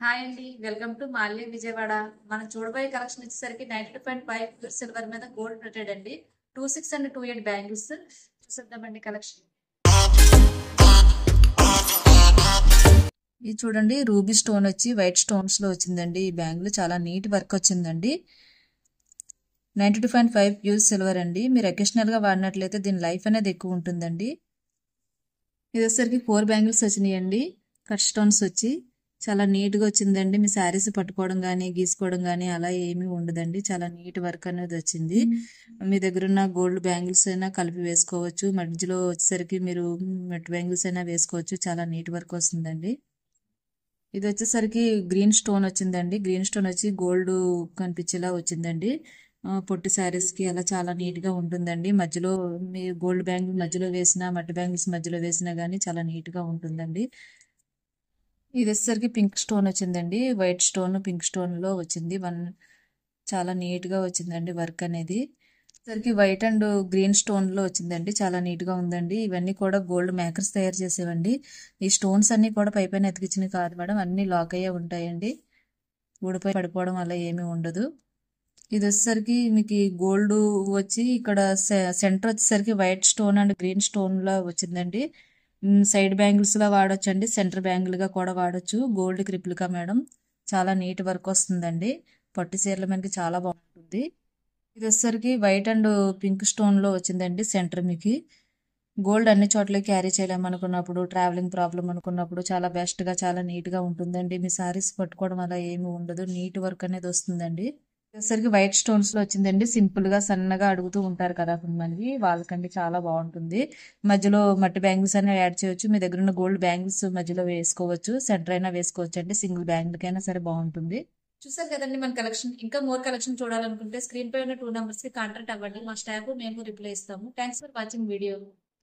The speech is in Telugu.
హాయ్ అండి, వెల్కమ్ టు మాల్య విజయవాడ. మనం చూడబోయే కలెక్షన్ వచ్చేసరికి 92.5 ప్యూర్ సిల్వర్ మీద గోల్డ్ ప్రింటెడ్ అండి. 26 అండ్ 28 బ్యాంగిల్స్ చూసేద్దామండి కలెక్షన్. ఇది చూడండి, రూబీ స్టోన్ వచ్చి వైట్ స్టోన్స్ లో వచ్చిందండి. ఈ బ్యాంగిల్ చాలా నీట్ వర్క్ వచ్చిందండి. 92.5 ప్యూర్ సిల్వర్ అండి. మీరు అకేషనల్ గా వాడినట్లయితే దీని లైఫ్ అనేది ఎక్కువ ఉంటుందండి. ఇది వచ్చేసరికి 4 బ్యాంగిల్స్ వచ్చినాయండి. కట్ స్టోన్స్ వచ్చి చాలా నీట్గా వచ్చిందండి. మీ శారీస్ పట్టుకోవడం కానీ గీసుకోవడం కానీ అలా ఏమీ ఉండదండి. చాలా నీట్ వర్క్ అనేది వచ్చింది. మీ దగ్గర ఉన్న గోల్డ్ బ్యాంగిల్స్ అయినా కలిపి వేసుకోవచ్చు. మధ్యలో వచ్చేసరికి మీరు మెట్ బ్యాంగిల్స్ అయినా వేసుకోవచ్చు. చాలా నీట్ వర్క్ వస్తుందండి. ఇది వచ్చేసరికి గ్రీన్ స్టోన్ వచ్చిందండి. గ్రీన్ స్టోన్ వచ్చి గోల్డ్ కనిపించేలా వచ్చిందండి. పొట్టి శారీస్కి అలా చాలా నీట్గా ఉంటుందండి. మధ్యలో మీ గోల్డ్ బ్యాంగిల్ మధ్యలో వేసినా మట్టి బ్యాంగిల్స్ మధ్యలో వేసినా కానీ చాలా నీట్గా ఉంటుందండి. ఇది వచ్చేసరికి పింక్ స్టోన్ వచ్చిందండి. వైట్ స్టోన్ పింక్ స్టోన్ లో వచ్చింది. చాలా నీట్ గా వచ్చిందండి వర్క్ అనేది. సరికి వైట్ అండ్ గ్రీన్ స్టోన్ లో వచ్చిందండి. చాలా నీట్ గా ఉందండి. ఇవన్నీ కూడా గోల్డ్ మేకర్స్ తయారు చేసేవండి. ఈ స్టోన్స్ అన్ని కూడా పై పైన ఎతికిచ్చినవి కాదు మేడం, అన్ని లాక్ అయ్యే ఉంటాయండి. ఊడిపోయి పడిపోవడం అలా ఏమీ ఉండదు. ఇది వచ్చేసరికి మీకు గోల్డ్ వచ్చి ఇక్కడ సెంటర్ వచ్చేసరికి white stone and green stone లా వచ్చిందండి. సైడ్ బ్యాంగిల్స్ లా వాడచ్చు అండి, సెంటర్ బ్యాంగిల్ గా కూడా వాడచ్చు. గోల్డ్ రిప్లికా మేడం, చాలా నీట్ వర్క్ వస్తుందండి. పట్టు చీరల మనకి చాలా బాగుంటుంది. ఇది వచ్చేసరికి వైట్ అండ్ పింక్ స్టోన్ లో వచ్చిందండి. సెంటర్ మీకు గోల్డ్ అన్ని చోట్ల క్యారీ చేయలేమనుకున్నప్పుడు, ట్రావెలింగ్ ప్రాబ్లం అనుకున్నప్పుడు చాలా బెస్ట్ గా చాలా నీట్ గా ఉంటుందండి. మీ సారీస్ పట్టుకోవడం అలా ఏమి ఉండదు. నీట్ వర్క్ అనేది వస్తుందండి. వచ్చేసరికి వైట్ స్టోన్స్ లో వచ్చిందండి. సింపుల్ గా సన్నగా అడుగుతూ ఉంటారు కదా కొంతమంది, వాళ్ళకండి చాలా బాగుంటుంది. మధ్యలో మట్టి బ్యాంగిల్స్ అయినా యాడ్ చేయొచ్చు. మీ దగ్గర ఉన్న గోల్డ్ బ్యాంగిల్స్ మధ్యలో వేసుకోవచ్చు. సెంటర్ అయినా వేసుకోవచ్చు అండి. సింగిల్ బ్యాంగిల్ కైనా సరే బాగుంటుంది. చూసారు కదండి మన కలెక్షన్. ఇంకా మోర్ కలెక్షన్ చూడాలనుకుంటే స్క్రీన్ పై ఉన్న 2 numbers కి కాంటాక్ట్ అవ్వండి. మా స్టాఫ్ మేము రిప్లై ఇస్తాము. Thanks for watching video.